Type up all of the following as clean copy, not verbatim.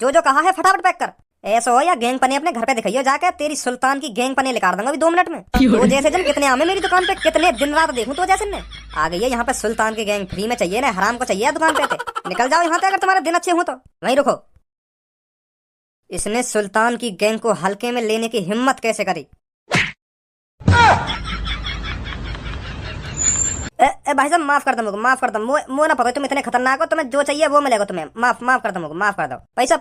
जो जो कहा है फटाफट पैक कर। ऐसा हो या गैंग पने अपने घर पे दिखाइयो जाके, तेरी सुल्तान की गैंग पने निकाल दूंगा अभी 2 मिनट में। तो जैसे जन कितने आमे मेरी दुकान पे, कितने दिन रात देखूं तो जैसे ने आ गई है यहाँ पे सुल्तान की गैंग। फ्री में चाहिए ना, हराम को चाहिए दुकान पे। निकल जाओ यहाँ से अगर तुम्हारे दिन अच्छे हो तो। वहीं रुको। इसने सुल्तान की गैंग को हल्के में लेने की हिम्मत कैसे करी? भाई साहब माफ कर दो, माफ कर दो। मो ना पता तुम इतने खतरनाक हो, तुम्हें जो चाहिए वो मिलेगा तुम्हें। माफ कर दो, माफ कर दो भाई साहब।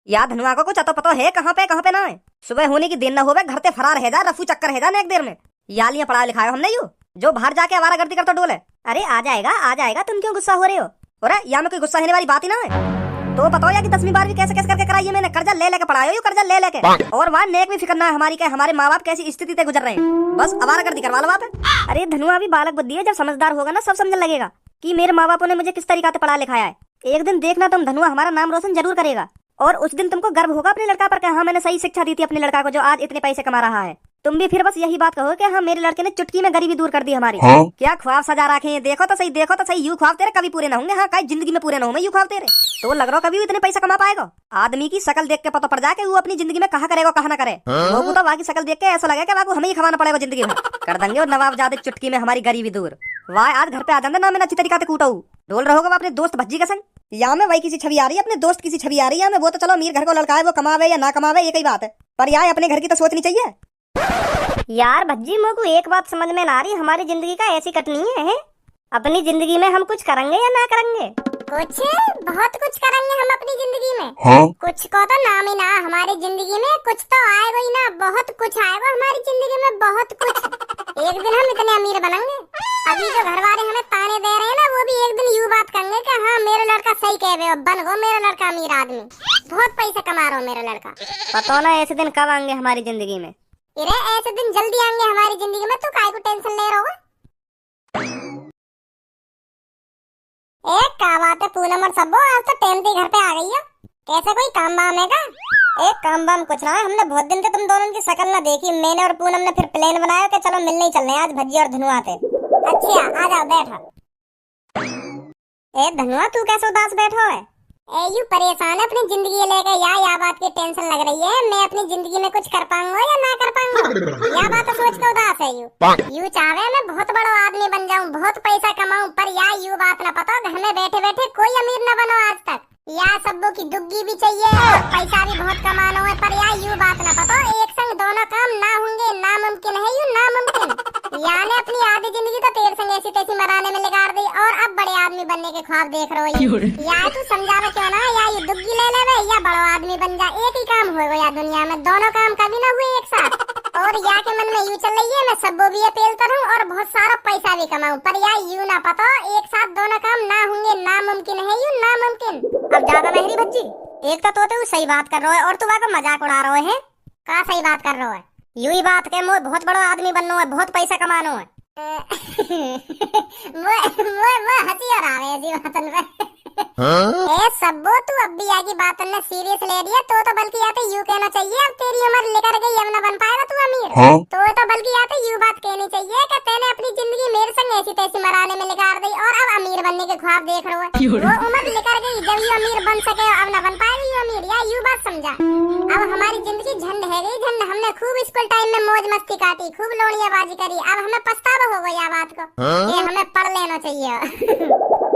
याद धनुआ को कुछ पता है कहाँ पे ना है? सुबह होने की देर न होवे, घर से फरार है जा, रफू चक्कर है जा एक देर में। यालियां पढ़ा लिखाया हमने यू, जो बाहर जाके आवारागर्दी करता डोले। अरे आ जाएगा, तुम क्यों गुस्सा हो रहे हो? अरे यहाँ में कोई गुस्सा होने वाली बात ही ना है। तो बताओ या कि 10वीं 12वीं कैसे करके कराई है मैंने? कर्जा ले लेके पढ़ाया यू, कर्जा ले लेके। और वहाँ नेक भी फिक्र ना है हमारी के हमारे माँ बाप कैसी स्थिति से गुजर रहे हैं, बस आवारागर्दी करवा लो वहाँ पे। अरे धनुआ अभी बालक बुद्धि है, जब समझदार होगा ना सब समझने लगेगा कि मेरे माँ बापों ने मुझे किस तरीका से पढ़ा लिखाया है। एक दिन देखना तुम धनुआ हमारा नाम रोशन जरूर करेगा, और उस दिन तुमको गर्व होगा अपने लड़का पर कि हाँ मैंने सही शिक्षा दी थी अपने लड़का को, जो आज इतने पैसे कमा रहा है। तुम भी फिर बस यही बात कहो कि हाँ मेरे लड़के ने चुटकी में गरीबी दूर कर दी हमारी। क्या ख्वाब सजा रखे हैं, देखो तो सही यू ख्वाब तेरे कभी पूरे ना होंगे। हाँ कहीं जिंदगी में पूरे ना होंगे यू ख्वाब तेरे। तो लग रहा कभी इतने पैसा कमा पाएगा? आदमी की शकल देख के पता पड़ जाए कि वो अपनी जिंदगी में कहाँ करेगा कहाँ ना करे। वो तो वहाँ की शकल देख के ऐसा लगे कि हमें ही खवाना पड़ेगा जिंदगी में। कर देंगे और नवाब जादे चुटकी में हमारी गरीबी दूर। वाह आज घर पे आ जाते ना, मैंने अच्छी तरीका से कूटा ढोल रहोगा अपने दोस्त भज्जी का संग। या में वही किसी छवि आ रही है, अपने दोस्त किसी छवि आ रही है। वो तो चलो अमीर घर को लड़का है, वो कमावे या ना कमावे ये कई बात है, पर यार अपने घर की तो सोचनी चाहिए। यार भज्जी मेरे को एक बात समझ में ना आ रही, हमारी जिंदगी का ऐसी कटनी है। अपनी जिंदगी में हम कुछ करेंगे या ना करेंगे? कुछ बहुत कुछ करेंगे हम अपनी जिंदगी में। कुछ को तो नाम ही ना हमारी जिंदगी में, कुछ तो आएगा ही ना, बहुत कुछ आएगा हमारी जिंदगी में, बहुत कुछ। एक दिन हम इतने अमीर बनेंगे, अभी जो घर वाले हमें ताने दे रहे हैं ना, वो भी एक दिन यूं बात करेंगे कि हाँ मेरा लड़का सही कह रहे हो, बन गो मेरा लड़का अमीर आदमी, बहुत पैसा कमा रहा हो मेरा लड़का। पता ना ऐसे दिन कब आएंगे हमारी जिंदगी में? अरे ऐसे दिन जल्दी आएंगे हमारी जिंदगी में, तू काहे को टेंशन ले रहा हो? एक क्या बात है पूनम और सबो, आज तो टाइम पे घर पे आ गई है। कैसे कोई काम वाम है का? एक काम वाम कुछ ना है, हमने बहुत दिन से तुम दोनों की शक्ल ना देखी। मैंने और पूनम ने फिर प्लान बनाया कि चलो मिलने ही चलने हैं आज भज्जी और धनुआ थे। अच्छा आ जाओ बैठो। ए धनुआ तू कैसे उदास बैठो है? यू परेशान है अपनी जिंदगी लेकर, या बात की टेंशन लग रही है मैं अपनी जिंदगी में कुछ कर पाऊंगा या ना कर पाऊंगा, या बात सोच के उदास है। यू चाहे मैं बहुत बड़ा आदमी बन जाऊं, बहुत पैसा कमाऊं, पर यू बात ना पता घर में बैठे बैठे कोई अमीर न बनो आज तक। या सबो की दुग्गी भी चाहिए और पैसा भी बहुत कमाना है, पर यू बात ना पता एक संग दोनों काम ना होंगे, नामुमकिन है यू नामुमकिन। ने अपनी आधी जिंदगी तो तेरे संग ऐसी तैसी मराने में लगा दी, और अब बड़े आदमी बनने के ख्वाब देख रहे हो। या तू समझावे क्यों ना, या ये दुग्गी ले लेवे या बड़ा आदमी बन जा, एक ही काम होगा या दुनिया में, दोनों काम कभी ना हुए एक साथ। और या के मन में यू चल रही है मैं सबो भी अपील करूं और बहुत सारा पैसा भी कमाऊं, पर यू ना पता एक साथ दोनों काम ना होंगे, नामुमकिन है यू नामुमकिन। अब ज्यादा महरी भज्जी, एक तो सही बात कर रहे हो और तू का मजाक उड़ा रहे हैं। का सही बात कर रहे हो? यू ही बात के मोए बहुत बड़ा आदमी बनना है, बहुत पैसा कमाना है। वो हंसी और आ रही है बातन पे। ए सबो तू अब भी आगे बातन ने सीरियस ले रही है, तो बल्कि या तो यू कहना चाहिए अब तेरी उम्र लेकर गई अब ना बन पाएगा तू अमीर। तो बल्कि या तो यू बात कहनी चाहिए कि तूने अपनी जिंदगी मेरे संग ऐसी तैसी मराने में निकाल दी और अब अमीर बनने के ख्वाब देख रहे हो। वो उम्र लेकर गई जब यू अमीर बन सके, अब ना बन पाएगा यू अमीर, या यू बात समझा। अब हमारी जिंदगी झंड है गई झंड, हमने खूब स्कूल टाइम में मौज मस्ती काटी, खूब लोड़ियाबाजी करी, अब हमें पछतावा हो गया बात को, ये हमें पढ़ लेना चाहिए।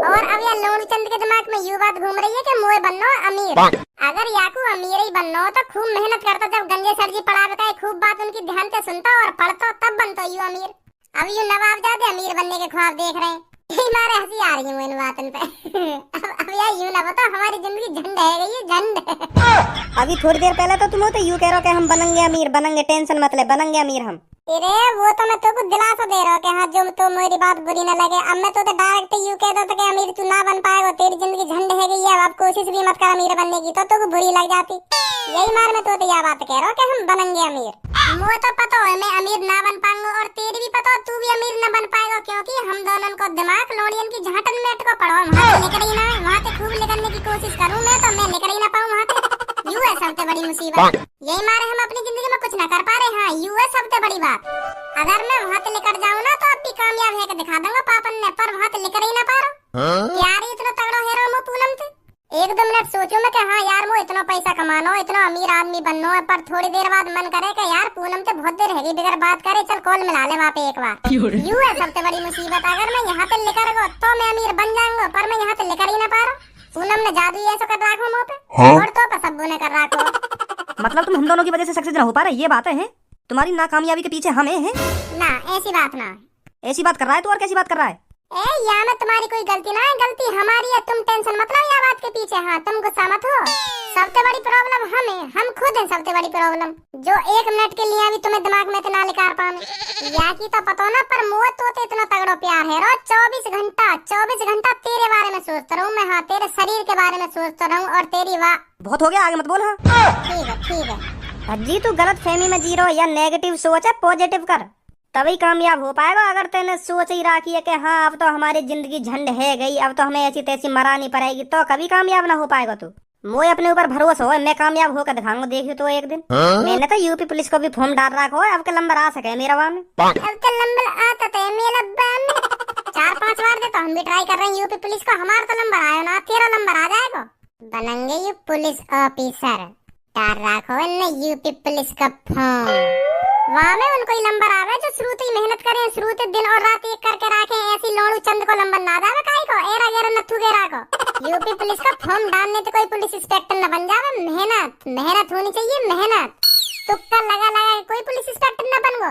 और अब यार लोन चंद के दिमाग में यू बात घूम रही है कि मोए बननो अमीर। अगर याकू अमीर ही बननो तो खूब मेहनत करता, जब गंजे सर जी पढ़ा बताए खूब बात उनकी ध्यान से सुनता और पढ़ता, तब बनतो यू अमीर। अब यू नवाब जादे अमीर बनने के ख्वाब देख रहे हैं, मारे हंसी आ रही है इन बातन पे। अब यार यू ना बता हमारी जिंदगी झंड है गई झंड। अभी थोड़ी देर पहले तो तुम तो यू कह रहे हो कि हम बनेंगे अमीर, बनेंगे, टेंशन मत ले, बनेंगे अमीर हम। अरे वो तो मैं तुमको दिलासा दे रहा हूँ कि हाँ जो तो मेरी बात बुरी न लगे। अब मैं तो डायरेक्ट यू कह देता कि अमीर तू ना बन पाएगा, तेरी जिंदगी झंड है गई है, अब कोशिश भी मत कर अमीर बनने की, तो बुरी लग जाती। यही मार मैं तो यह बात कह रहा हूँ कि हम बनेंगे अमीर। मुझे तो पता है मैं अमीर ना बन पाऊंगा, और तेरी भी पता तू भी अमीर न बन पाएगा, क्योंकि हम दोनों को दिमाग लोडियन की झाटन में अटको पड़ो, वहाँ से निकल ही ना, वहाँ से खूब निकलने की कोशिश करूँ मैं, तो मैं निकल ही ना पाऊँ वहाँ से। यू है सबसे बड़ी मुसीबत, यही मारे हम अपनी जिंदगी में कुछ न कर पा रहे। हाँ यू है सबसे बड़ी बात। अगर मैं वहाँ से निकल जाऊँ ना तो अब भी कामयाब है कि दिखा दूंगा पापन ने, पर वहाँ से निकल ही ना पा रहा। यार इतना तगड़ा है रो पूनम थे, एक दो मिनट पर थोड़ी देर बाद मन करे कि यार पूनम तो बहुत देर हैगी बगैर बात करे, चल कॉल मिला ले वहाँ पे एक बार। यूं है सबसे बड़ी मुसीबत, अगर मैं यहाँ पे लेकर गो तो मैं अमीर बन जाऊंगा, पर मैं यहाँ पे लेकर ही ना पा रहा। पूनम ने जादू ऐसा कर रखो मुँह पे, और तो पर सब्बू ने कर रखो। मतलब तुम हम दोनों की वजह से सक्सेस ना हो पा रहे, ये बात है? तुम्हारी नाकामयाबी के पीछे हमें है ना, ऐसी बात ना। ऐसी बात कर रहा है तू, और कैसी बात कर रहा है? यहाँ में तुम्हारी कोई गलती ना है, गलती हमारी है। तुम टेंशन मत लो यह बात के पीछे, हाँ तुम गुस्सा मत हो। सबसे बड़ी प्रॉब्लम हम खुद हैं सबसे बड़ी प्रॉब्लम, जो 1 मिनट के लिए भी तुम्हें दिमाग में इतना निकाल पाऊं। या की तो पता ना, पर मुँह तो इतना तगड़ो प्यार है रो। 24 घंटा तेरे बारे में सोचता रहूं मैं, हाँ तेरे शरीर के बारे में सोचता रहूं, और तेरी वाह। बहुत हो गया, आगे मत बोल। हाँ ठीक है अजी तू गलत फहमी में जी रहो, या नेगेटिव सोच है, पॉजिटिव कर, तभी कामयाब हो पाएगा। अगर तेने सोच ही रखी है कि हाँ अब तो हमारी जिंदगी झंड है गई, अब तो हमें ऐसी तैसी मरानी पड़ेगी, तो कभी कामयाब ना हो पाएगा तू। मोए अपने ऊपर भरोसा हो, मैं कामयाब होकर दिखाऊंगा, देखियो तो एक दिन। मैंने तो यूपी पुलिस को भी फॉर्म डाल रखा हो, अब के नंबर आ सके मेरा वहाँ में। अब तो नंबर आता तो मेरा 4-5 बार दे, तो हम भी ट्राई कर रहे हैं यूपी पुलिस को। हमारा तो नंबर आया ना, तेरा नंबर आ जाएगा, बनेंगे यू पुलिस ऑफिसर। डाल रखो ने यूपी पुलिस का फॉर्म, वहाँ में उनको ही नंबर आवे जो शुरू से ही मेहनत करें, शुरू से दिन और रात एक करके रखे। ऐसी लोड़ू चंद को नंबर ना जावे, काई को एरा गेरा नथु गेरा को। यूपी पुलिस का फॉर्म डालने तो कोई पुलिस इंस्पेक्टर न बन जावे। मेहनत होनी चाहिए, मेहनत। तुक्का लगा कोई पुलिस इंस्पेक्टर न बन गो।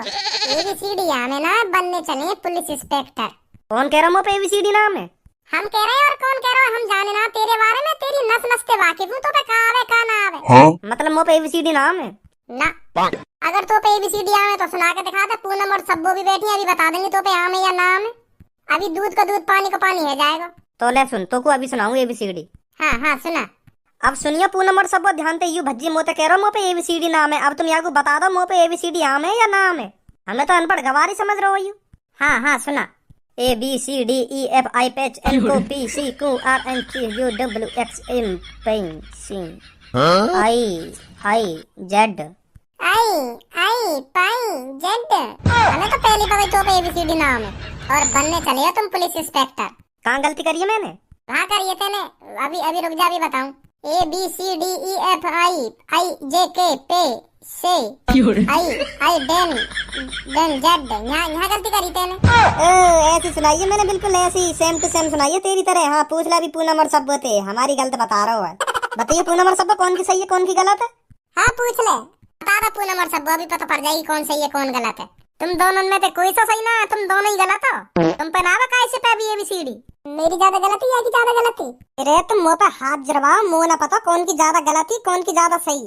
एबीसीडी आने ना बनने चले पुलिस इंस्पेक्टर। कौन कह रहा हूँ एबीसीडी नाम है? हम कह रहे हैं, और कौन कह रहा है? हम जाने ना तेरे बारे में, तेरी नस नस के वाकिफ हूँ। तो पे कहाँ आवे कहाँ ना आवे, मतलब मुँह पे एबीसीडी नाम है ना। अगर तो पे एबीसीडी आवे तो सुना के दिखा दे। पूनम और सब्बू भी बैठी है, अभी बता देंगे तो पे आम है या नाम है। अभी दूध का दूध पानी का पानी है जाएगा। तो ले सुन, तो को अभी सुनाऊं एबीसीडी। हाँ सुना। अब सुनिए पूनम और सब्बू, ध्यान से यू भज्जी मोते कह रहा हूँ मुँह पे एबीसीडी नाम है। अब तुम यहाँ को बता दो मुँह पे एबीसीडी आम है या नाम है? हमें तो अनपढ़ गवारी समझ रहे हो यू। हाँ सुना। ABCDEFIPHNOPQRNQWXMPCIIIZ। हमें तो पहली बार तो पे एबीसीडी नाम है, और बनने चले हो तुम पुलिस इंस्पेक्टर। कहाँ गलती करी है मैंने? कहाँ करिए तेने? अभी रुक जा, अभी बताऊं। ABCDEFIIJK से आई डेन जेड, यहाँ गलती करी तेने। ऐसी सुनाइए मैंने, बिल्कुल ऐसी सेम टू सेम सुनाइए तेरी तरह। हाँ पूछ ला भी पूनम और सब्बू थे, हमारी गलत बता रहा हो। बताइए पूनम और सब्बू कौन की सही है कौन की गलत है? हाँ पूछ ले, बता दो पूनम और सब्बू, अभी पता पड़ जाएगी कौन सही है कौन गलत है। तुम दोनों में से कोई सा सही ना है, तुम दोनों ही गलत हो। तुम पे ना कैसे पे भी एबीसीडी? मेरी ज्यादा गलती या कि ज्यादा गलती? अरे तुम मुँह पे हाथ जरवाओ, मुँह ना पता कौन की ज्यादा गलती कौन की ज्यादा सही।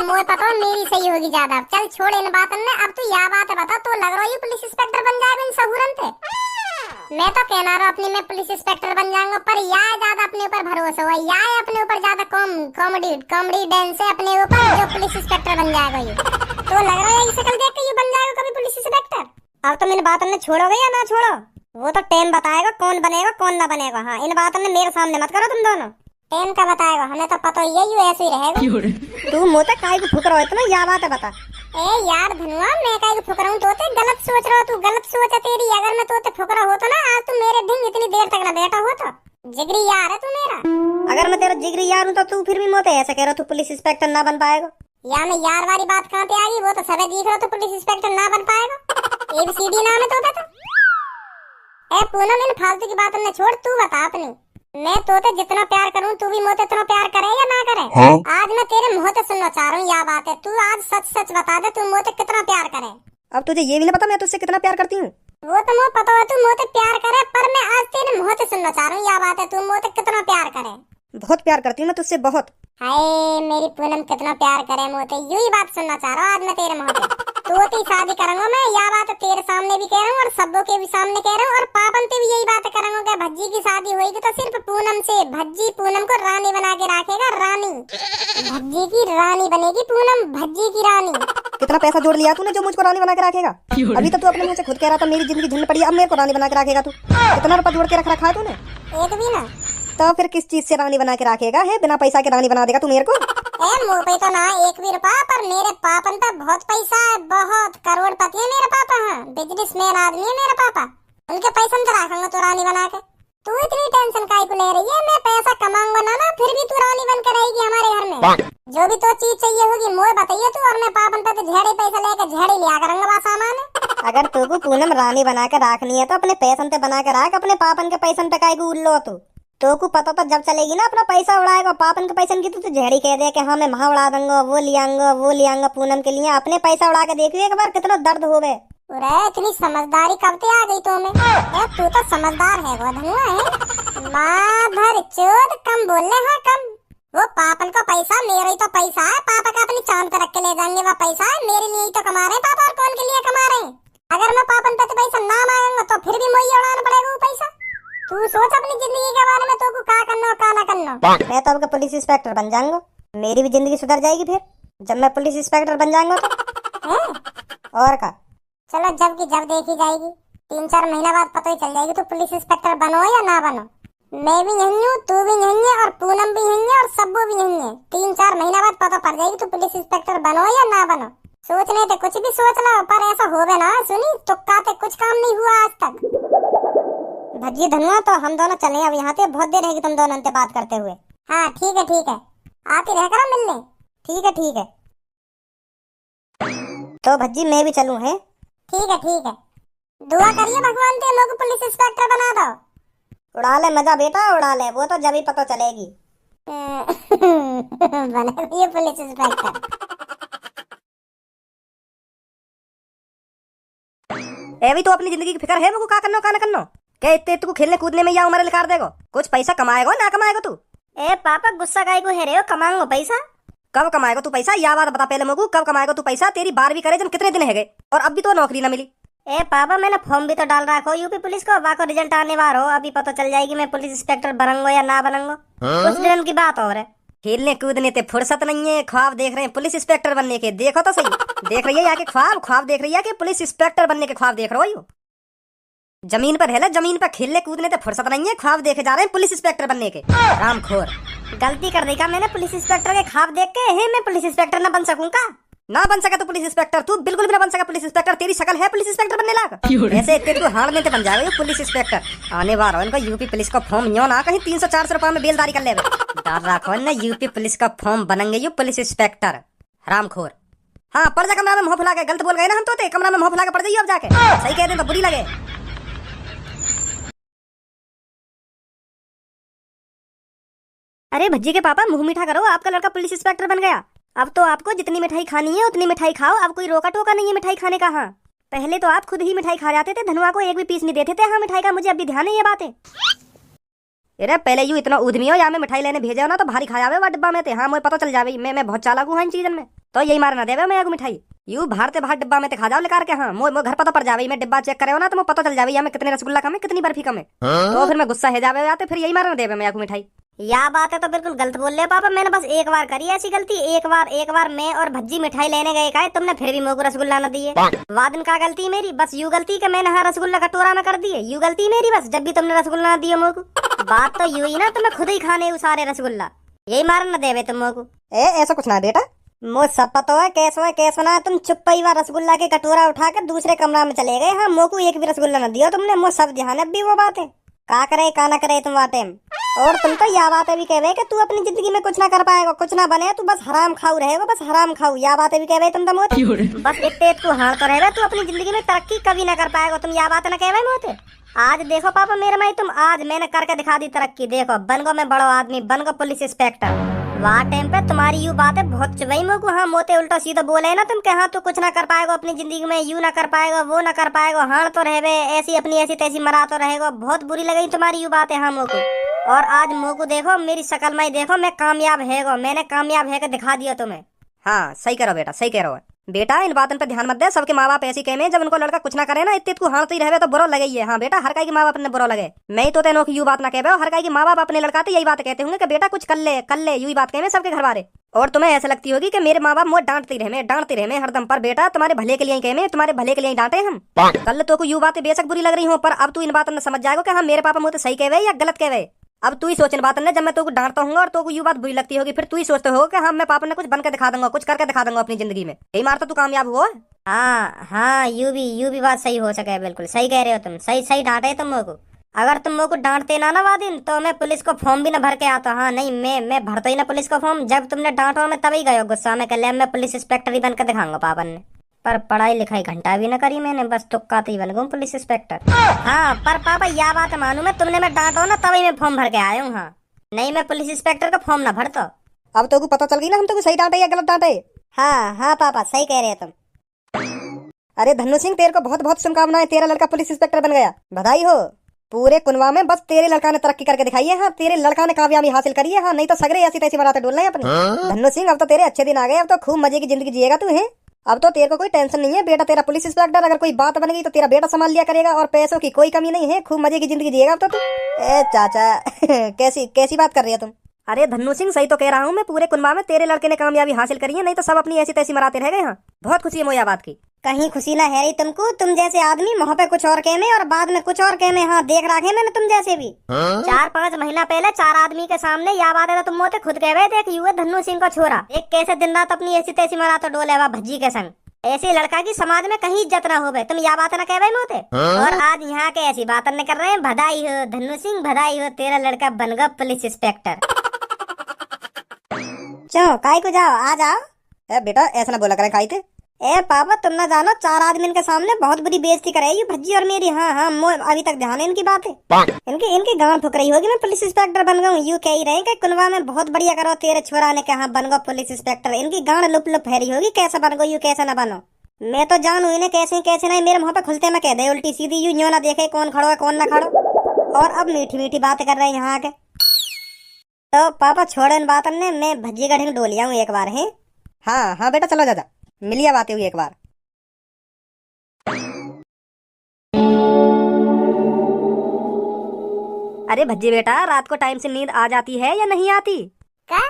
मुझे पता मेरी सही होगी ज्यादा। चल छोड़ इन बातों ने, अब तू यह बात है बता, तो लग रहा है पुलिस इंस्पेक्टर बन जाएगा इन सहूरन पे। मैं तो कहना रहा अपनी में पुलिस इंस्पेक्टर बन जाऊंगा, पर या ज्यादा अपने ऊपर भरोसा हुआ, या अपने ऊपर ज्यादा कॉमेडी डांस है अपने ऊपर, जो पुलिस इंस्पेक्टर बन जाएगा ये। तो लग रहा है ये शक्ल देख के ये बन जाएगा कभी पुलिस इंस्पेक्टर। अब तो इन बातों ने छोड़ोगे या ना छोड़ो, वो तो टाइम बताएगा कौन बनेगा कौन ना बनेगा। हाँ इन बातों ने मेरे सामने मत करो तुम दोनों। टाइम का बताएगा, हमें तो पता ही है यू ऐसे ही रहेगा। तू मुँह तक काहे को फुक रहा है इतना, या बात है बता। ए यार धनुआ, मैं काहे को फुक रहा हूँ? तोते गलत सोच रहा, तू गलत सोच है तेरी। अगर मैं तोते फुक रहा होता ना, आज तू मेरे दिन इतनी देर तक ना बैठा होता। जिगरी यार है तू मेरा। अगर मैं तेरा जिगरी यार हूँ तो तू फिर भी मोते ऐसे कह रहा तू पुलिस इंस्पेक्टर ना बन पाएगा। या मैं यार वाली बात कहाँ पे आ गई? वो तो सब दिख रहा, तो पुलिस इंस्पेक्टर ना बन पाएगा। एबीसीडी नाम है तोते का। ए पूनम इन फालतू की बात हमने छोड़, तू बता अपनी। मैं तोते जितना प्यार करूं, तू भी मोते इतना प्यार करे या ना करे? आज मैं तेरे मुंह से सुनना चाह रहा हूँ यह बात है। तू आज सच बता दे, तू मोते कितना प्यार करे। अब तुझे ये भी नहीं पता मैं तुझसे कितना प्यार करती हूँ? वो तो मुझे पता है तू मोते प्यार करे, पर मैं आज तेरे मुंह से सुनना चाह रहा हूँ यह बात है, तू मोते कितना प्यार करे। बहुत प्यार करती हूँ मैं तुझसे, बहुत। हाय मेरी पूनम कितना प्यार करे मोते, यू ही बात सुनना चाह रहा हूँ आज मैं तेरे मुंह से। तोते शादी करूंगा मैं, यह बात तेरे सामने भी कह रहा हूँ और सबों के भी सामने कह रहा हूँ, और पापन पे भी यही बात करूंगा कि भज्जी की शादी होगी तो सिर्फ पूनम से। भज्जी पूनम को रानी बना के रखेगा, रानी। भज्जी की रानी बनेगी पूनम, भज्जी की रानी। कितना पैसा जोड़ लिया तूने जो मुझको रानी बना के रखेगा? अभी तो तू अपने मुंह से खुद कह रहा था मेरी जिंदगी झंड पड़ी, अब मेरे को रानी बना के रखेगा तू? कितना रुपया जोड़ के रख रखा है तूने? एक भी ना। तो फिर किस चीज से रानी बना के रखेगा? है बिना पैसा के रानी बना देगा तू मेरे को? मुँह पे तो ना एक भी रुपया, पर मेरे पापन पे बहुत पैसा है, बहुत करोड़पति है मेरे पापा। हाँ बिजनेसमैन आदमी है मेरे पापा, उनके पैसा तो रखूंगा तो रानी बना के। तू इतनी टेंशन काहे को ले रही है? मैं पैसा कमाऊंगा ना फिर भी तू रानी बन कर रहेगी हमारे घर में। जो भी तो चीज चाहिए होगी मोए बताइए तू, और मैं पापन पे तो झेड़े पैसा लेके झेड़े लिया करूंगा बा सामान। अगर तुमको पूनम रानी बना के रखनी है तो अपने पैसन पे बना के रख, अपने पापन के पैसन पे काहे को उल्लो तो को पता तो जब चलेगी ना अपना पैसा उड़ाएगा पापन के पैसन की तो झेड़ी कह दे कि हाँ मैं वहाँ उड़ा दूंगा, वो लियांगा पूनम के लिए। अपने पैसा उड़ा के देखिए एक बार कितना दर्द होवे। अरे इतनी समझदारी कब से आ गई तुम्हें? तू तो समझदार है वो धनुआ है। माधर चोद कम बोल ले, हाँ कम। वो पापन का पैसा मेरा ही तो पैसा है, पापा का अपनी चांद पे रख के ले जाएंगे वो पैसा है, मेरे लिए ही तो कमा रहे हैं पापा, और कौन के लिए कमा रहे हैं? अगर मैं पापन पे तो पैसा ना मांगूंगा तो फिर भी मुझे उड़ाना पड़ेगा वो पैसा। तू सोच अपनी जिंदगी के बारे में, तो को का करना और का ना करना। मैं तो अब पुलिस इंस्पेक्टर बन जाऊंगा, मेरी भी जिंदगी सुधर जाएगी फिर जब मैं पुलिस इंस्पेक्टर बन जाऊंगा तो। और का चलो जब की जब देखी जाएगी, 3-4 महीना बाद पता ही चल जाएगी तो पुलिस इंस्पेक्टर बनो या ना बनो। मैं भी यहीं हूँ, तू भी यहीं है, और पूनम भी यहीं है, और सब्बू भी यहीं है। 3-4 महीना बाद पता पड़ जाएगी तो पुलिस इंस्पेक्टर बनो या ना बनो। सोचने थे कुछ भी सोच लो, पर ऐसा होवे ना सुनी तुक्का ते कुछ काम नहीं हुआ आज तक। भज्जी धनुआ तो हम दोनों चले अब यहाँ से, बहुत देर रहेगी तुम दोनों से बात करते हुए। हाँ ठीक है, आती रह करो मिलने। ठीक है तो भज्जी मैं भी चलूँ है? ठीक है, दुआ करिए भगवान ते लोग पुलिस इंस्पेक्टर बना दो। उड़ा ले मजा बेटा उड़ा ले, वो तो जब ही पता चलेगी। बना दिए पुलिस इंस्पेक्टर। भी तो अपनी जिंदगी की फिक्र है, वो का करनो का ना करनो, क्या इतने तू खेलने कूदने में या उम्र लिकार देगो, कुछ पैसा कमाएगा ना कमाएगा तू? ए पापा गुस्सा काहे को है रे हो, कमाऊंगा पैसा। कब कमाएगा तू पैसा, या बात बता पहले मुझको, कब कमाएगा तू पैसा? तेरी 12वीं करे जन कितने दिन है गए और अब भी तो नौकरी ना मिली। ए पापा मैंने फॉर्म भी तो डाल रखा हो यूपी पुलिस को, वाको रिजल्ट आने वाला हो, अभी पता चल जाएगी मैं पुलिस इंस्पेक्टर बनूंगा या ना बनूंगा। कुछ दिन की बात और है। खेलने कूदने ते फुर्सत नहीं है, ख्वाब देख रहे हैं पुलिस इंस्पेक्टर बनने के, देखो तो सही। देख रही है या के ख्वाब देख रही है कि पुलिस इंस्पेक्टर बनने के ख्वाब देख रहे हो? जमीन पर है ना, जमीन पर खेलने कूदने ते फुर्सत नहीं है, ख्वाब देखे जा रहे हैं पुलिस इंस्पेक्टर बनने के। रामखोर गलती कर देगा मैंने पुलिस इंस्पेक्टर के ख्वाब देख के, है मैं पुलिस इंस्पेक्टर ना बन सकूंगा? ना बन सका तो पुलिस इंस्पेक्टर तू बिल्कुल भी ना बन सका पुलिस इंस्पेक्टर, तेरी शक्ल है पुलिस इंस्पेक्टर बनने लायक? ऐसे इतने तू हार में बन जाएगा पुलिस इंस्पेक्टर। आने वाला इनका यूपी पुलिस का फॉर्म यो ना कहीं 300-400 रुपए में बेलदारी कर ले डाल रखो ना, यूपी पुलिस का फॉर्म बनेंगे यू पुलिस इंस्पेक्टर। हरामखोर हाँ पड़ जा कमरा में मुंह फुला के, गलत बोल गए ना हम तो, कमरा में मुंह फुला के पड़ जाइए अब जाके, सही कह दे तो बुरी लगे। अरे भज्जी के पापा मुंह मीठा करो, आपका लड़का पुलिस इंस्पेक्टर बन गया। अब तो आपको जितनी मिठाई खानी है उतनी मिठाई खाओ, अब कोई रोका टोका नहीं है मिठाई खाने का। हाँ पहले तो आप खुद ही मिठाई खा जाते थे, धनुआ को एक भी पीस नहीं देते थे हाँ मिठाई का, मुझे अभी ध्यान है ये बात है। अरे पहले यू इतना उद्यमी हो या मैं मिठाई लेने भेजा ना तो भारी खा जावे डिब्बा में थे। हाँ मुझे पता चल जावे मैं बहुत चालाक हूँ इन चीजन में, तो यही मारना देवे मैं मिठाई यू बाहर से बाहर डिब्बा में खा जाओ लेकर के। हाँ मो घर पता पड़ जावे, मैं डिब्बा चेक करे ना तो मुझे पता चल जावे या मैं कितने रसगुल्ला कम है कितनी बर्फी कम है, तो फिर मैं गुस्सा है जावे आते, फिर यही मारना देवे मैं मिठाई। या बात है तो बिल्कुल गलत बोल रहे पापा, मैंने बस एक बार करी ऐसी गलती, एक बार मैं और भज्जी मिठाई लेने गए का, तुमने फिर भी मुझको रसगुल्ला न दिए। वादन का गलती मेरी, बस यू गलती कि मैंने हाँ रसगुल्ला कटोरा न कर दिए, यू गलती मेरी बस, जब भी तुमने रसगुल्ला न दिए मुझको। बात तो यू ही ना, तुम्हें खुद ही खाने सारे रसगुल्ला, यही मारन न देवे तुम मुझको। ऐसा कुछ ना बेटा, मुझ सब पता है कैसो ना, तुम चुप ही रसगुल्ला के कटोरा उठाकर दूसरे कमरा में चले गए। हाँ मोको एक भी रसगुल्ला न दिया तुमने, मुझ सब ध्यान अब भी वो बात है का करे का ना करे तुम बातें। और तुम तो यह बातें भी कह रहे कि तू अपनी जिंदगी में कुछ ना कर पाएगा, कुछ ना बने, तू बस हराम खाऊ रहेगा, बस हराम खाऊ, यह बातें भी कह रहे तुम तो मोते, बस इतने तू हार तो रहेगा, तू अपनी जिंदगी में तरक्की कभी ना कर पाएगा, तुम यह बातें ना कह रहे मोते। आज देखो पापा मेरे माई, तुम आज मैंने करके दिखा दी तरक्की, देखो बन गो मैं बड़ो आदमी, बन गो पुलिस इंस्पेक्टर। वहाँ टाइम पे तुम्हारी यू बातें बहुत चुभई मोको। हाँ मोते उल्टा सीधा बोले ना तुम, हाँ तू कुछ ना कर पाएगा अपनी जिंदगी में, यू ना कर पाएगा वो ना कर पाएगा, हाँ तो रहे ऐसी अपनी ऐसी तैसी मरा तो रहेगा, बहुत बुरी लगी तुम्हारी यू बातें हाँ मोको। और आज मोको देखो मेरी शक्ल में देखो, मैं कामयाब है, मैंने कामयाब है दिखा दिया तुम्हें। हाँ सही करो बेटा, सही कह रहे हो बेटा, इन बातों पर ध्यान मत दे, सबके माँ बाप ऐसी कहे जब उनको लड़का कुछ ना करे ना इतने को हारते ही रहे तो बुरा लगे ही है। हाँ बेटा हर काई के माँ बाप ने बुरा लगे, मैं तो तेनों की यू बात ना कहे, हर काई के माँ बाप अपने लड़का तो यही बात कहते होंगे कि बेटा कुछ कर ले यू बात कहे सबके घर वाले। और तुम्हें ऐसा लगती होगी कि मेरे माँ बाप मुझे डांटते रहे हरदम, पर बेटा तुम्हारे भले के लिए कहे, तुम्हारे भले के लिए डांटे हम। कल तो को यू बातें बेशक बुरी लग रही हो, पर अब तू इन बातों ने समझ जाएगा कि हाँ मेरे पापा मुझे सही कहे या गलत कहे। अब तू ही सोच इन बातों ने, जब मैं तो डांटता हूँ और तो को यू बात बुरी लगती होगी, फिर तू ही सोचते हो कि हाँ मैं पापा ने कुछ बन के दिखा दूंगा, कुछ करके दिखा दूंगा अपनी जिंदगी में, यही मारता तू कामयाब हुआ। हाँ यू भी बात सही हो सके, बिल्कुल सही कह रहे हो तुम, सही डांटे तुम को। अगर तुम मेरे को डांटते ना ना वादिन तो मैं पुलिस को फॉर्म भी ना भर के आता। हाँ नहीं, मैं भरता ही ना पुलिस को फॉर्म। जब तुमने डांटा मैं तभी गयो गुस्सा में, कल मैं पुलिस इंस्पेक्टर ही बनकर दिखाऊंगा पापन ने। पर पढ़ाई लिखाई घंटा भी ना करी मैंने, बस तुक्का ही बन गया पुलिस इंस्पेक्टर। हाँ पर पापा यह बात मानू मैं, तुमने मैं डांटो ना तभी मैं फॉर्म भर के आया हूँ। हाँ नहीं मैं पुलिस इंस्पेक्टर का फॉर्म ना भरता। अब तो पता चल गई ना हम तो सही डांटे या गलत डांटे। हाँ हाँ पापा सही कह रहे तुम। अरे धन्नू सिंह, तेरे को बहुत बहुत शुभकामनाएं, तेरा लड़का पुलिस इंस्पेक्टर बन गया, बधाई हो। पूरे कुनवा में बस तेरे लड़का ने तरक्की करके दिखाई है। हाँ तेरे लड़का ने कामयाबी हासिल करी है। हाँ नहीं तो सगरे ऐसी तैसी बनाते डोल रहे हैं अपने। धन्नू सिंह अब तो तेरे अच्छे दिन आ गए, अब तो खूब मजे की जिंदगी जिएगा तू है। अब तो तेरे को कोई टेंशन नहीं है बेटा, तेरा पुलिस इंस्पेक्टर, अगर कोई बात बन गई तो तेरा बेटा संभाल लिया करेगा और पैसों की कोई कमी नहीं है, खूब मजे की जिंदगी जिएगा अब तो तू। ए चाचा कैसी कैसी बात कर रही है तुम। अरे धन्नू सिंह सही तो कह रहा हूँ मैं, पूरे कुनबा में तेरे लड़के ने कामयाबी हासिल करी है, नहीं तो सब अपनी ऐसी तैसी मराते रह गए। हाँ बहुत खुशी है मुझे बात की। कहीं खुशी ना है रही तुमको, तुम जैसे आदमी मुँह पे कुछ और कहने और बाद में कुछ और कहने। हाँ देख रखे मैंने तुम जैसे भी। 4-5 महीना पहले 4 आदमी के सामने यह बात है तो तुम मोते खुद कह रहे थे कि युवा धन्नू सिंह को छोरा एक कैसे दिन रात अपनी ऐसी तैसी मरा तो डोले वा भज्जी के संग। ऐसे लड़का की समाज में कहीं इज्जत ना हो, तुम यह बात ना कह रहे मोते। और आज यहाँ के ऐसी बात न कर रहे हैं। बधाई हो धन्नू सिंह, बधाई हो, तेरा लड़का बन गया पुलिस इंस्पेक्टर। चलो काई को जाओ, आ जाओ। ए बेटा ऐसा ना बोला करें काई थे। ए पापा तुम ना जानो 4 आदमी के सामने बहुत बुरी बेइज्जती करे ये भज्जी और मेरी। हाँ हाँ अभी तक ध्यान है इनकी बातें। इनकी गांड फुक रही होगी मैं पुलिस इंस्पेक्टर बन गया हूँ। यू कह ही रहे कि कुनवा में बहुत बढ़िया करो, तेरे छोरा ने कहा बन गो पुलिस इंस्पेक्टर। इनकी गांड लुप लुप फेरी होगी, कैसे बन गो यू कैसे ना बनो। मैं तो जानू इन्हें कैसे कैसे नहीं, मेरे मुँह पे खुलते मैं कह दे उल्टी सीधी यूं ना देखे कौन खड़ो है कौन ना खड़ो। और अब मीठी मीठी बातें कर रहे हैं यहाँ के। तो पापा छोड़ो इन बातों ने, मैं भज्जी का ढंग डोलिया हूँ एक बार है। हाँ हाँ बेटा चलो जा मिलिया बातें हुई एक बार। अरे भज्जी बेटा रात को टाइम से नींद आ जाती है या नहीं आती? का?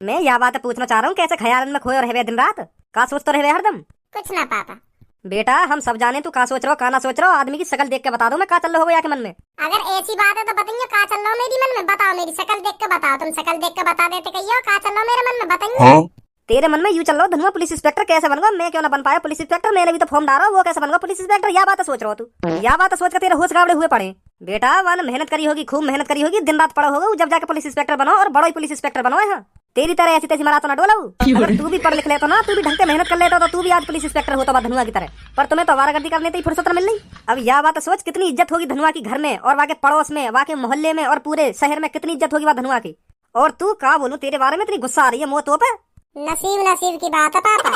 मैं यह बात पूछना चाह रहा हूँ, कैसे ख्याल में खोए रहे दिन रात, का सोचते रहे हरदम? कुछ ना पापा। बेटा हम सब जाने तू का सोच रहा हो का ना सोच रहा हो, आदमी की शक्ल देख के बता दो मैं का चल रहा हो के मन में। अगर ऐसी बात है तो बताइए का चल रहा हो मेरी मन में, बताओ मेरी शक्ल देख के बताओ। तुम शक्ल देख के बता देते कहियो का चल रहा हो मेरे मन में, बताइए। तेरे मन में यूं चल रहा हो धनुआ पुलिस इंस्पेक्टर कैसे बन गया, मैं क्यों ना बन पाया पुलिस इंस्पेक्टर, मैंने भी तो फॉर्म डाला वो कैसे बन गया पुलिस इंस्पेक्टर, यह बात सोच रहा हो तू। यह बात सोच कर तेरे होश गावड़े हुए पड़े। बेटा वन मेहनत करी होगी, खूब मेहनत करी होगी, दिन रात पढ़ा होगा, जब जाके पुलिस इंस्पेक्टर बनो और बड़ो ही पुलिस इंस्पेक्टर बनो है। तेरी तरह ऐसी तैसी मरा तो ना डोला। अगर तू भी पढ़ लिख लेता ना, तू भी ढंग से मेहनत कर लेता तो तू भी आज पुलिस इंस्पेक्टर होता धनुआ की तरह। पर तुम्हें तो आवारागर्दी करने की फुर्सत मिल नहीं। अब यह बात सोच कितनी इज्जत होगी धनुआ की घर में और वाके पड़ोस में, वाके मोहल्ले में और पूरे शहर में कितनी इज्जत होगी धनुआ की। और तू का बोलूं तेरे बारे में इतनी गुस्सा आ रही है मुँह तो पे। नसीब की बात है पापा,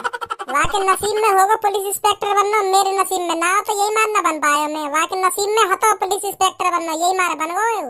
वाके नसीब में होगा पुलिस इंस्पेक्टर बनना, मेरे नसीब में ना हो तो यही मारना बन पाया मैं। वाके नसीब में हतो पुलिस इंस्पेक्टर बनना, यही मारे बन गए।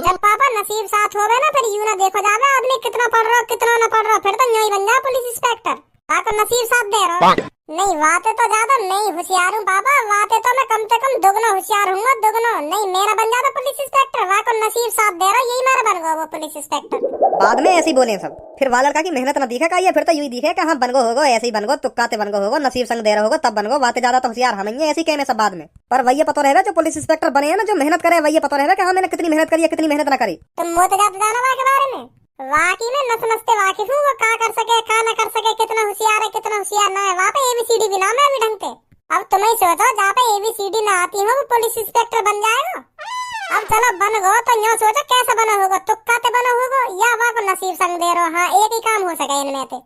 जब पापा नसीब साथ हो गए ना फिर यूं ना देखो जावे आदमी कितना पढ़ रहा कितना ना पढ़ रहा, फिर तो यही बन जा पुलिस इंस्पेक्टर। वाको नसीब साथ दे रहा नहीं, वाते तो ज्यादा नहीं होशियार हूँ पापा, वाते तो मैं कम से कम दुगना होशियार हूँ, दुगना नहीं। मेरा बन जाता पुलिस इंस्पेक्टर, वाको नसीब साथ दे रहा यही मारे बन गया वो पुलिस इंस्पेक्टर। बाद में ऐसे ही बोले सब, फिर वाला लड़का की मेहनत ना दिखे का, ये फिर तो यूं दिखे कि हाँ बनगो होगो, ऐसे ही बनगो, तुक्काते बनगो होगो, नसीब संग दे रहा होगो तब बनगो, बातें ज्यादा तो होशियार हम ऐसे ही कहने सब बाद में। पर वही पता रहेगा जो पुलिस इंस्पेक्टर बने हैं ना, जो मेहनत करे वही पता रहेगा कि हाँ मैंने कितनी मेहनत करी है कितनी मेहनत ना करी। तुम मोते जाते जाना वहाँ के बारे में, वाकई में नस नसते वाकिफ हूँ, वो का कर सके का ना कर सके, कितना होशियार है कितना होशियार ना है। वहाँ पे ABCD भी नाम है अभी ढंग से। अब तुम्हें सोचो जहाँ पे ABCD ना आती हो वो पुलिस इंस्पेक्टर बन जाएगा। अब चलो बन गो तो यहाँ सोचो कैसे बना होगा, तुक्काते बना होगा या वहाँ को नसीब संग दे रहो। हाँ एक ही काम हो सके इनमें से,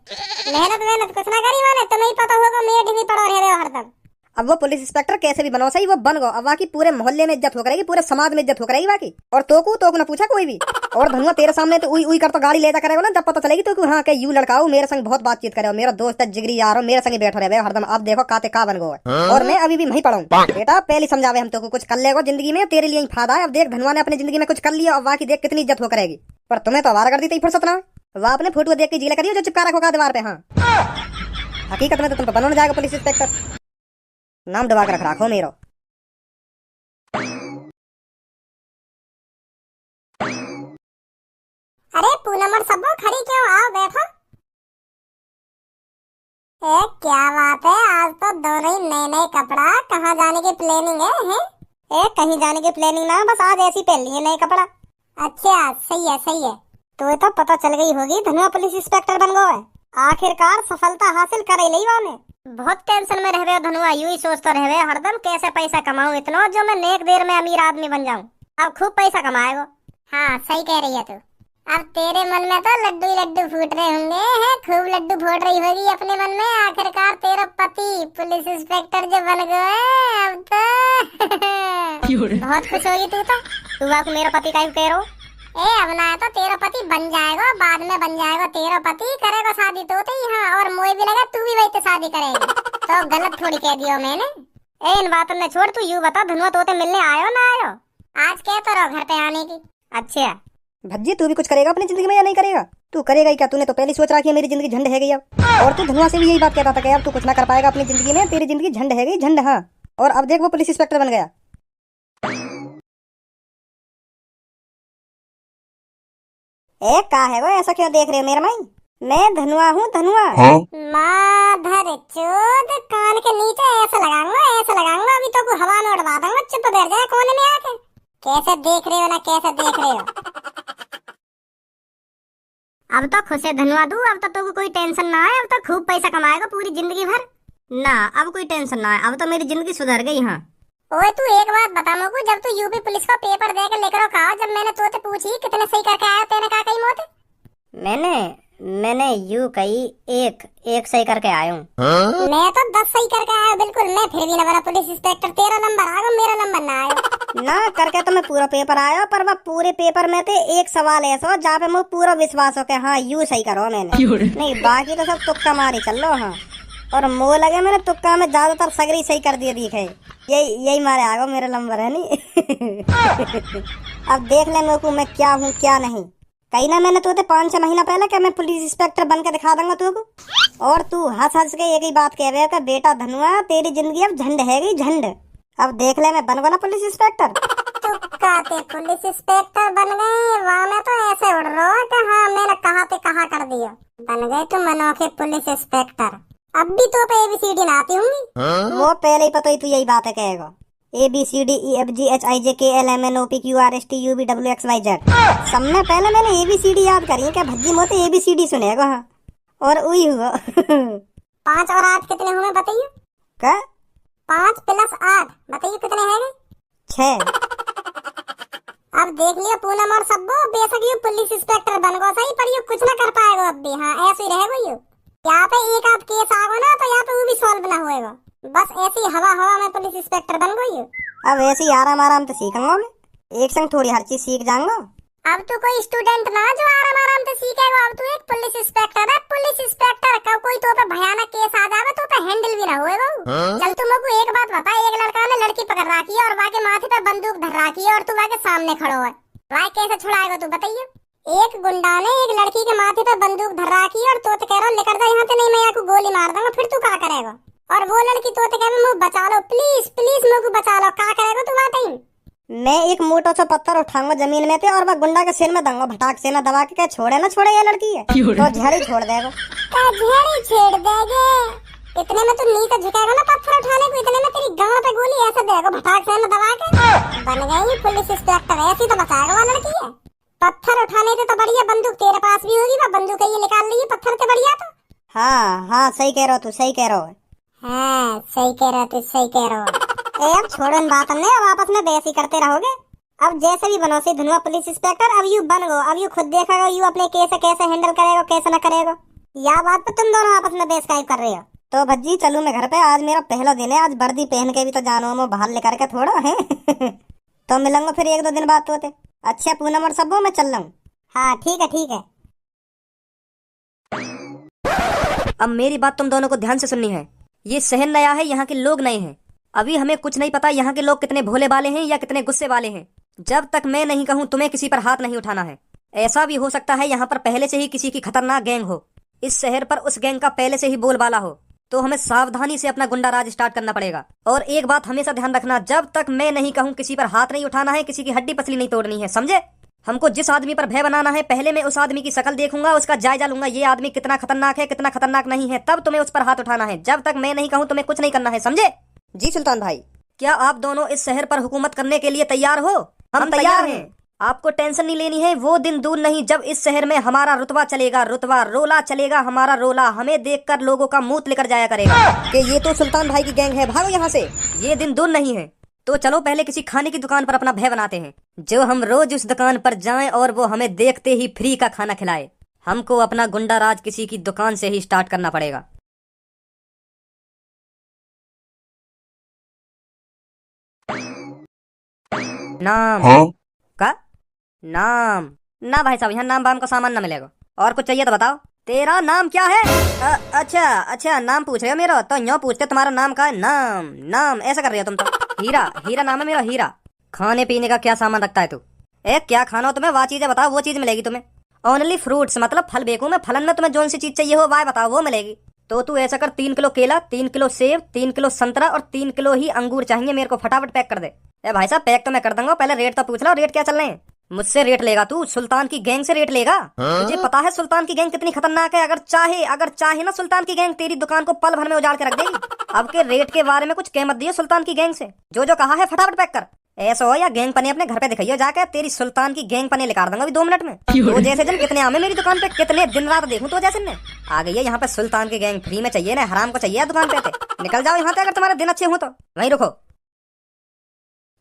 मेहनत कुछ ना करी वाले, तुम्हें पता होगा मेरे ढंगी पड़ो रह रहे हो हरदम। अब वो पुलिस इंस्पेक्टर कैसे भी बनो सही वो बन गो, अब वाकी पूरे मोहल्ले में इज्जत हो करेगी, पूरे समाज में इज्जत हो करेगी वाकी। और तो ना पूछा कोई भी। और धनुआ तेरे सामने तो उई कर तो गाड़ी ले जा करेगा ना, जब पता चलेगी तो हाँ के यू लड़का हो मेरे संग बहुत बातचीत करे, मेरा दोस्त है जिगरी यार हो, मेरे संग बैठो रहे हरदम। अब देखो काते का बन गो है। और मैं अभी भी नहीं पढ़ाऊँ बेटा, पहले समझावे हम तो कुछ कर लेगो जिंदगी में, तेरे लिए ही फायदा है। अब देख धनुआ ने अपनी जिंदगी में कुछ कर लिया, अब वाकी देख कितनी इज्जत हो करेगी। पर तुम्हें तो आवारा कर दी थी फुर्सत ना, वह अपने फोटो देख के जिला करियो जो चिपका रखो का दीवार पे। हाँ हकीकत में तो तुम बनो जाएगा पुलिस इंस्पेक्टर, नाम दबा कर रखो मेरो। अरे पूनम और सबो खड़ी क्यों, आओ बैठो। ए क्या बात है, आज तो दोनों ही नए नए कपड़ा, कहाँ जाने की प्लानिंग है? ए कहीं जाने की प्लानिंग ना, बस आज ऐसी पहन ली है नए कपड़ा। अच्छा सही है सही है। तो पता चल गई होगी धनुआ पुलिस इंस्पेक्टर बन गो है, आखिरकार सफलता हासिल कर ली वाने। बहुत टेंशन में रह रहे हो धनुआ, यूं ही सोचता रह रहे हरदम कैसे पैसा कमाऊं इतना जो मैं नेक देर में अमीर आदमी बन जाऊं। अब खूब पैसा कमाएगा। हाँ सही कह रही है तू। अब तेरे मन में तो लड्डू ही लड्डू फूट रहे होंगे हैं, खूब लड्डू फूट रही होगी अपने मन में। आखिरकार तेरा पति पुलिस इंस्पेक्टर जो बन गए अब तो बहुत खुश होगी तू तो। तू आप मेरा पति का कह रहो। अब ना तो तेरा पति बन जाएगा, बाद में बन जाएगा तेरा पति, करेगा शादी तो हाँ, और मोए भी लगा तू भी वही तो शादी करेगी। तो गलत थोड़ी कह दिया मैंने। इन बातों में छोड़, तू यूं बता धनुआ तोते मिलने आयो ना आयो? आज कह तो रहो घर पे आने की। अच्छा भज्जी तू भी कुछ करेगा अपनी जिंदगी में या नहीं करेगा? तू करेगा ही क्या? तूने तो पहले सोच रखी है मेरी जिंदगी झंड है गई अब। और तू धनुआ से भी यही बात कहता था कि अब तू कुछ ना कर पाएगा अपनी जिंदगी में, तेरी जिंदगी झंड है गई झंड। हाँ और अब देख वो पुलिस इंस्पेक्टर बन गया। का है वो ऐसा क्यों देख रहे हो मेरा माई? मैं धनुआ हूँ धनुआ। माधर चोद, कान के नीचे ऐसा लगाऊंगा अभी तो हवा में उड़वा दूंगा। चुप बैठ जाए कोने में आके। कैसे देख रहे हो ना, कैसे देख रहे हो? अब तो खुश है धनुआ तू, अब तो कोई टेंशन ना है। अब तो खूब पैसा कमाएगा पूरी जिंदगी भर ना। अब कोई टेंशन ना है, अब तो मेरी जिंदगी सुधर गई। हाँ ओए तू एक बात बता मुझको, जब तू यूपी पुलिस का पेपर दे के लेकर कहा, जब मैंने तोते पूछी कितने सही करके आया, तेने कहा कहीं मोते? मैंने यू कही एक सही करके आया हूँ। मैं तो 10 सही करके आया बिल्कुल। मैं फिर भी ना बना पुलिस इंस्पेक्टर। तेरा नंबर आएगा, मेरा नंबर ना आया। ना करके तो मैं पूरा पेपर आया, पर वह पूरे पेपर में थे एक सवाल ऐसा जहाँ पे मुझे पूरा विश्वास हो के हाँ यू सही करो मैंने। नहीं बाकी तो सब तुक्का मारी चल लो। हाँ और मोह लगे मैंने तुक्का में ज्यादातर सगरी सही कर दिए दिखे। यही मारे आगो मेरा नंबर है नहीं। अब देख ले मेरे को मैं क्या हूँ क्या नहीं। कहीं ना मैंने तो 5-6 महीना पहले क्या मैं पुलिस इंस्पेक्टर बन के दिखा दूंगा तुमको। और तू हंस के एक ही बात कह रहे हो कि बेटा धनुआ तेरी जिंदगी अब झंड है गई झंड। अब देख ले मैं बन बना पुलिस इंस्पेक्टर। कहते पुलिस इंस्पेक्टर बन गए, वहाँ में तो ऐसे उड़ रहा है कि हाँ मैंने कहा पे कहा कर दिया। बन गए तुम अनोखे पुलिस इंस्पेक्टर। अब भी तो पे ABCD ना आती होंगी। वो पहले ही पता ही तू यही बात है कहेगा। ABCDEFGHIJKLMNOPQRSTUVWXYZ सब में पहले मैंने ABCD याद करी है क्या भज्जी मोते ABCD सुनेगा। हाँ और वही हुआ। 5 और 8 कितने हुए बताइए? क्या 5 + 8 बताइए कितने हैं? 6। अब देख लियो पूनम और सब्बो, बेशक ये पुलिस इंस्पेक्टर बन गो सही, पर ये कुछ ना कर पाएगा अब भी। हाँ ऐसे ही रहेगा ये। यहाँ पे एक आध केस आगो ना तो यहाँ पे वो भी सॉल्व ना होएगा। बस ऐसी हवा में पुलिस इंस्पेक्टर बन गई। अब ऐसे ही आराम से सीखूंगा मैं, एक संग थोड़ी हर चीज सीख जाऊंगा। अब तू कोई स्टूडेंट ना जो आराम से सीखेगा। अब तू एक पुलिस इंस्पेक्टर है। पुलिस इंस्पेक्टर का कोई तो पे भयानक केस आ जावे तो पे हैंडल भी ना होएगा। चल तू मेरे को एक बात बता, एक लड़का ने लड़की पकड़ रखी है और वाके माथे पे बंदूक धर रखी है और तू वाके सामने खड़ो है, वाई कैसे छुड़ाएगा तू बताइए? एक गुंडा ने एक लड़की के माथे पे बंदूक धर रखी है और तो कह रहा निकल जा यहाँ से, नहीं मैं यहाँ को गोली मार दूंगा। फिर तू क्या करेगा? और वो लड़की तो कह मुझे बचा लो प्लीज मुझे बचा लो, क्या करेगा तू बात? मैं एक मोटा सा पत्थर उठाऊंगा जमीन में थे और वह गुंडा के सिर में दूंगा भटाक से ना दबा के। छोड़े ना छोड़े ये लड़की है तो झड़ी छोड़ देगा। झड़ी छेड़ देगे इतने में तू नीचे झुकेगा ना पत्थर उठाने को, इतने में तेरी गांव पे गोली ऐसे देगा भटाक से ना दबा के। बन गई पुलिस इंस्पेक्टर। ऐसी तो बचाएगा वो लड़की है। पत्थर उठाने से तो बढ़िया बंदूक तेरे पास भी होगी, वह बंदूक ये निकाल ली पत्थर से बढ़िया। तो हाँ सही कह रहा हो तू, सही कह रहा हो। हाँ सही कह रहा तू, सही कह रहा हो। अब छोड़ो इन बातों में, अब आपस में बहस ही करते रहोगे। अब जैसे भी बनो सी धनुआ पुलिस इंस्पेक्टर, अब यू बन गो। अब यू खुद देखेगा यू अपने केस कैसे हैंडल करेगा कैसे न करेगा। या बात पे तुम दोनों आपस में बहस काहे कर रहे हो। तो भज्जी चलू मैं घर पे, आज मेरा पहला दिन है। आज वर्दी पहन के भी तो जानो मैं बाहर लेकर के थोड़ा है। तो मिलूंगा फिर 1-2 दिन बाद होते। अच्छा पूनम और सबो मैं चल रहा हूँ। हाँ ठीक है। अब मेरी बात तुम दोनों को ध्यान से सुननी है। ये शहर नया है, यहाँ के लोग नए हैं। अभी हमें कुछ नहीं पता यहाँ के लोग कितने भोले वाले हैं या कितने गुस्से वाले हैं। जब तक मैं नहीं कहूँ तुम्हें किसी पर हाथ नहीं उठाना है। ऐसा भी हो सकता है यहाँ पर पहले से ही किसी की खतरनाक गैंग हो, इस शहर पर उस गैंग का पहले से ही बोलबाला हो। तो हमें सावधानी से अपना गुंडा राज स्टार्ट करना पड़ेगा। और एक बात हमेशा ध्यान रखना, जब तक मैं नहीं कहूँ किसी पर हाथ नहीं उठाना है, किसी की हड्डी पसली नहीं तोड़नी है, समझे? हमको जिस आदमी पर भय बनाना है, पहले मैं उस आदमी की शक्ल देखूंगा, उसका जायजा लूंगा, ये आदमी कितना खतरनाक है कितना खतरनाक नहीं है, तब तुम्हें उस पर हाथ उठाना है। जब तक मैं नहीं कहूँ तुम्हें कुछ नहीं करना है, समझे? जी सुल्तान भाई। क्या आप दोनों इस शहर पर हुकूमत करने के लिए तैयार हो? हम तैयार हैं। आपको टेंशन नहीं लेनी है, वो दिन दूर नहीं जब इस शहर में हमारा रुतबा चलेगा, रुतबा रोला चलेगा हमारा रोला। हमें देखकर लोगों का मुंह लेकर जाया करेगा कि ये तो सुल्तान भाई की गैंग है, भागो यहाँ से। ये दिन दूर नहीं है। तो चलो पहले किसी खाने की दुकान पर अपना भय बनाते हैं, जो हम रोज उस दुकान पर जाएं और वो हमें देखते ही फ्री का खाना खिलाए। हमको अपना गुंडा राज किसी की दुकान से ही स्टार्ट करना पड़ेगा। नाम का नाम ना भाई साहब, यहाँ नाम वाम का सामान ना मिलेगा। और कुछ चाहिए तो बताओ। तेरा नाम क्या है? अच्छा नाम पूछ रहे हो मेरा, तो यूँ पूछते तुम्हारा नाम का है। नाम नाम ऐसा कर रहे हो तुम तो। हीरा नाम है मेरा, हीरा। खाने पीने का क्या सामान रखता है तू? क्या खाना हो तुम्हें, वह चीजें बताओ, वो चीज मिलेगी तुम्हें। ओनली फ्रूट्स, मतलब फल बेकू मैं। फलन में तुम्हें जो सी चीज चाहिए हो वह बताओ, वो मिलेगी। तो तू ऐसा कर, 3 किलो केला, 3 किलो सेब, 3 किलो संतरा और 3 किलो ही अंगूर चाहिए मेरे को। फटाफट पैक कर दे। भाई साहब पैक तो मैं कर दूंगा, पहले रेट तो पूछ लो, रेट क्या चल रहे हैं? मुझसे रेट लेगा तू? सुल्तान की गैंग से रेट लेगा? तुझे पता है सुल्तान की गैंग कितनी खतरनाक है? अगर चाहे ना सुल्तान की गैंग तेरी दुकान को पल भर में उजाड़ के रख देगी। अब के रेट के बारे में कुछ कह मत दियो सुल्तान की गैंग से। जो कहा है फटाफट पैक कर। ऐसा हो या गैंग पने अपने घर पे दिखाइयो जाके, तेरी सुल्तान की गैंग पने निकाल दूंगा अभी 2 मिनट में। तो जैसे जन कितने आमे मेरी दुकान पे, कितने दिन रात देखूं तो जैसे ने आ गई है यहाँ पे सुल्तान की गैंग। फ्री में चाहिए ना, हराम को चाहिए दुकान पे। निकल जाओ यहाँ से अगर तुम्हारे दिन अच्छे हो तो। वहीं रुको।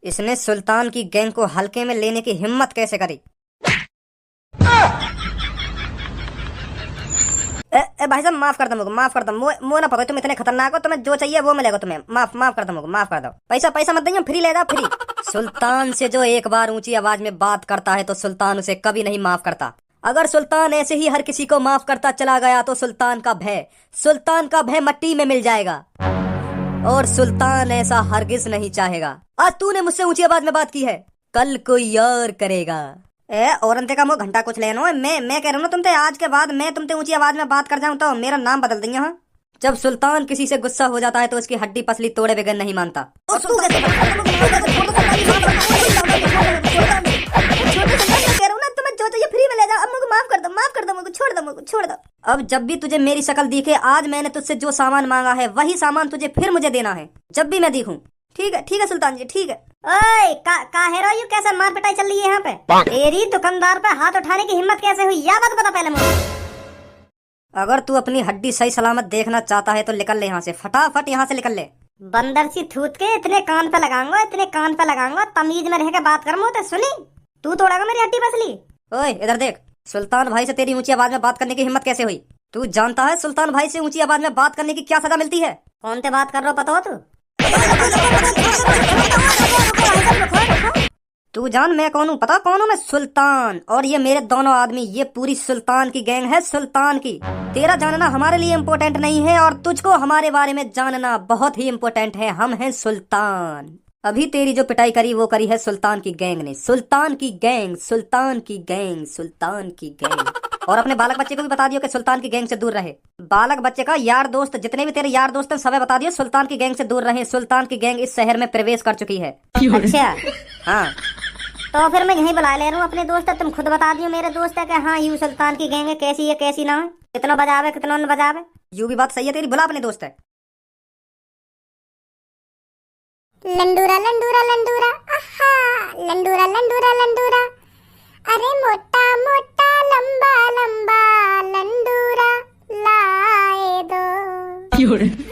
इसने सुल्तान की गैंग को हल्के में लेने की हिम्मत कैसे करी? भाई साहब माफ कर दो मुझे, माफ कर दो। मो ना पता तुम इतने खतरनाक हो, तुम्हें जो चाहिए वो मिलेगा तुम्हें। माफ कर दो मुझे, माफ कर दो। पैसा मत दइयो, फ्री ले जाओ, फ्री। सुल्तान से जो एक बार ऊंची आवाज में बात करता है तो सुल्तान उसे कभी नहीं माफ करता। अगर सुल्तान ऐसे ही हर किसी को माफ करता चला गया तो सुल्तान का भय मट्टी में मिल जाएगा। और सुल्तान ऐसा हरगिज नहीं चाहेगा। आज तूने मुझसे ऊंची आवाज में बात की है, कल कोई और करेगा। औरंते का मुँह घंटा कुछ लेनो है। मैं कह रहा हूँ ना तुमसे, आज के बाद मैं तुमसे ऊंची आवाज में बात कर जाऊं तो मेरा नाम बदल देंगे। हाँ, जब सुल्तान किसी से गुस्सा हो जाता है तो उसकी हड्डी पसली तोड़े बगैर नहीं मानता। छोड़ दो। अब जब भी तुझे मेरी शक्ल दिखे, आज मैंने तुझसे जो सामान मांगा है वही सामान तुझे फिर मुझे देना है, जब भी मैं दिखूं। ठीक है सुल्तान जी, ठीक है। ओए काहे रो, कैसा मार पिटाई चल रही है यहाँ पे? तेरी दुकानदार पे हाथ उठाने की हिम्मत कैसे हुई, या बात बता पहले मुझे। अगर तू अपनी हड्डी सही सलामत देखना चाहता है तो निकल ले यहाँ से, फटाफट यहाँ से निकल ले। बंदर सी थूत के इतने कान पे लगाऊंगा, तमीज में रह के बात कर। मुझे सुनी तू तोड़ेगा मेरी हड्डी पसली। ओए इधर देख, सुल्तान भाई से तेरी ऊंची आवाज में बात करने की हिम्मत कैसे हुई? तू जानता है सुल्तान भाई से ऊंची आवाज में बात करने की क्या सजा मिलती है? कौन से बात कर रहा हो पता हो तू? तू जान मैं कौन हूँ, पता कौन हूँ मैं? सुल्तान। और ये मेरे दोनों आदमी, ये पूरी सुल्तान की गैंग है, सुल्तान की। तेरा जानना हमारे लिए इम्पोर्टेंट नहीं है और तुझको हमारे बारे में जानना बहुत ही इम्पोर्टेंट है। हम हैं सुल्तान। अभी तेरी जो पिटाई करी वो करी है सुल्तान की गैंग ने। सुल्तान की गैंग। और अपने बालक बच्चे को भी बता दियो कि सुल्तान की गैंग से दूर रहे। बालक बच्चे का यार दोस्त, जितने भी तेरे यार दोस्त हैं सबे बता दियो सुल्तान की गैंग से दूर रहे। सुल्तान की गैंग इस शहर में प्रवेश कर चुकी है। अच्छा हाँ, तो फिर मैं यहीं बुला ले रहा हूँ अपने दोस्त। तुम खुद बता दियो मेरे दोस्त है कि हाँ यू सुल्तान की गैंग है, कैसी है कैसी ना है, कितना बजावे कितना न बजावे। यू भी बात सही है तेरी, बुला अपने दोस्त है। लंडूरा आहा, लंडूरा। अरे मोटा लंबा लंडूरा लाए दो।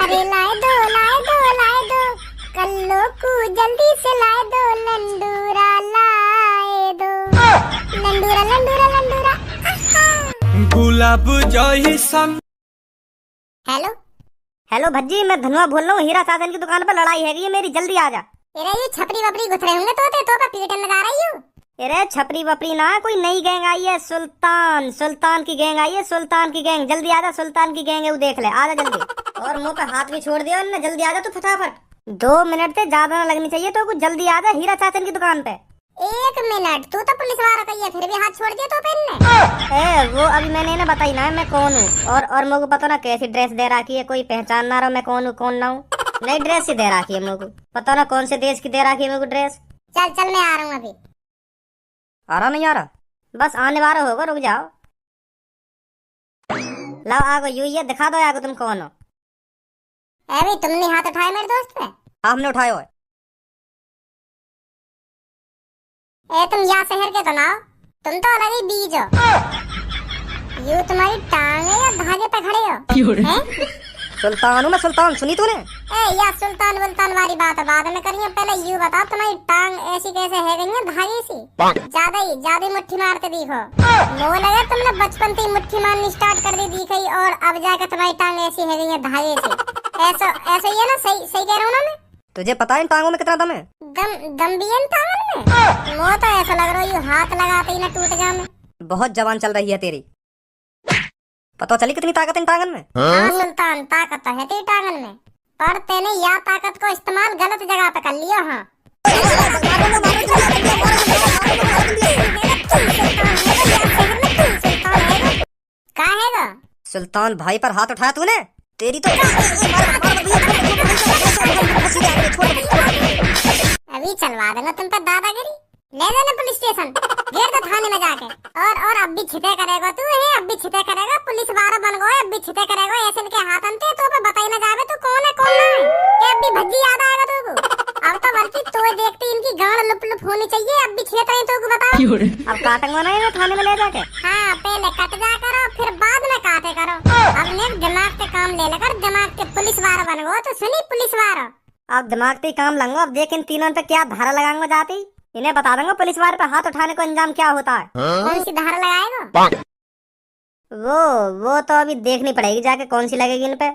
अरे लाए दो कल्लो को जल्दी से लाए दो, लंडूरा लाए दो। लंडूरा आहा। गुलाब जैसन। हेलो भज्जी, मैं धनुआ बोल रहा हूँ। हीरा साजन की दुकान पर लड़ाई है ये मेरी, जल्दी आ जा। अरे ये छपरी वपरी घुस रहे होंगे तो पे पीटन लगा रही हूँ। अरे छपरी वपरी ना, कोई नई गैंग आई है, सुल्तान की गैंग आई है, सुल्तान की गैंग। जल्दी आ जा, सुल्तान की गैंग है वो, देख ले, आ जा जल्दी। और मुंह पे हाथ भी छोड़ दिया उन्होंने, जल्दी आ जा तू फटाफट। 2 मिनट से ज्यादा न लगनी चाहिए तो कुछ, जल्दी आ जा हीरा चाचन की दुकान पे। 1 मिनट, तू तो पुलिस वाला कही है, फिर भी हाथ छोड़ दिया तो फिर वो अभी मैंने ना बताई ना मैं कौन हूँ। और मेरे को पता ना कैसी ड्रेस दे रखी है, कोई पहचान ना रहा मैं कौन हूँ कौन ना हूँ। नई ड्रेस ही दे रखी है मेरे को, पता ना कौन से देश की दे रखी है मेरे को ड्रेस। चल मैं आ रहा हूँ अभी। आ रहा नहीं आ रहा? बस आने वाला होगा, रुक जाओ। लाओ आगो, यू ये दिखा दो आगो तुम कौन हो। अभी तुमने हाथ उठाया मेरे दोस्त पे? हमने उठाया है। तुम यहाँ शहर के तो ना हो, तुम तो अलग ही बीज हो। यू तुम्हारी टांगे या धागे पे खड़े हो हैं? सुल्तान हूँ मैं, सुल्तान, सुनी तूने? ए या सुल्तान वुल्तान वाली बात बाद में करिए, पहले यू बताओ तुम्हारी टांग ऐसी कैसे है गई है धागे सी? ज्यादा ही मुट्ठी मारते दिखो। वो लगे तुमने बचपन से ही मुट्ठी मारनी स्टार्ट कर दी दिख और अब जाके तुम्हारी टांग ऐसी है गई है धागे सी। ऐसा ही है ना? सही सही कह रहा हूँ ना मैं? तुझे पता है इन टांगों में कितना दम है? दम भी है इन टांगों में? वो तो ऐसा लग रहा है यू हाथ लगाते ही ना टूट जाए। बहुत जवान चल रही है तेरी। पता चली कितनी ताकत इन टांगन में? हाँ सुल्तान, ताकत तो है तेरी टांगन में, पर तेने या ताकत को इस्तेमाल गलत जगह पे कर लिया। हाँ क्या हैगा? सुल्तान भाई पर हाथ उठाया तूने, तेरी तो अभी चलवा देना तुम पर दादागिरी। ले जाना पुलिस स्टेशन, घेर दो थाने में जाके। और अब भी छिते करेगा तू है, अब भी छिते करेगा, पुलिस वाला बन गए, अब भी छिते करेगा ऐसे इनके हाथ अंते तो पे बताई ना जावे तू कौन है कौन नहीं, कि अब भी भज्जी याद आएगा तुमको। अब तो बल्कि तो देखते इनकी गांड लुप लुप होनी चाहिए, अब भी छिते हैं तुमको बताओ। अब काटेंगे ना इन्हें थाने में ले जाके? हाँ पहले कट जा करो फिर बाद में काटे करो। अब ने दिमाग के काम ले लेकर दिमाग के पुलिस वाला बन गए तो सुनी पुलिस वाला। अब दिमाग पे काम लूंगा, अब देख इन तीनों पे क्या धारा लगाऊंगा जाती, इन्हें बता दूंगा पुलिस वाले पे हाथ उठाने को अंजाम क्या होता है। कौन सी धारा लगाएगा? वो तो अभी देखनी पड़ेगी जाके कौन सी लगेगी इन पे,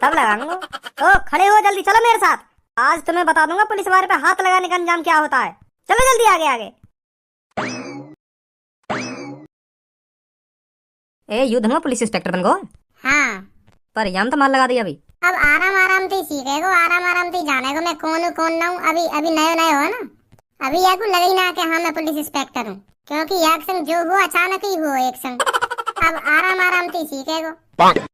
तब लगाऊंगा। तो खड़े हो जल्दी, चलो मेरे साथ, आज तुम्हें बता दूंगा पुलिस वाले पे हाथ लगाने का अंजाम क्या होता है। चलो जल्दी आगे आगे। ए युद्ध में पुलिस इंस्पेक्टर बन गो। हाँ पर याम तो मार लगा दी अभी। अब आराम से सीखेगो, आराम से जानेगो मैं कौन हूँ कौन ना हूँ। अभी नए हो ना, अभी यार को लगे ना कि हाँ मैं पुलिस इंस्पेक्टर हूँ, क्योंकि एक संग जो हुआ अचानक ही हुआ एक संग। अब आराम से सीखेगो।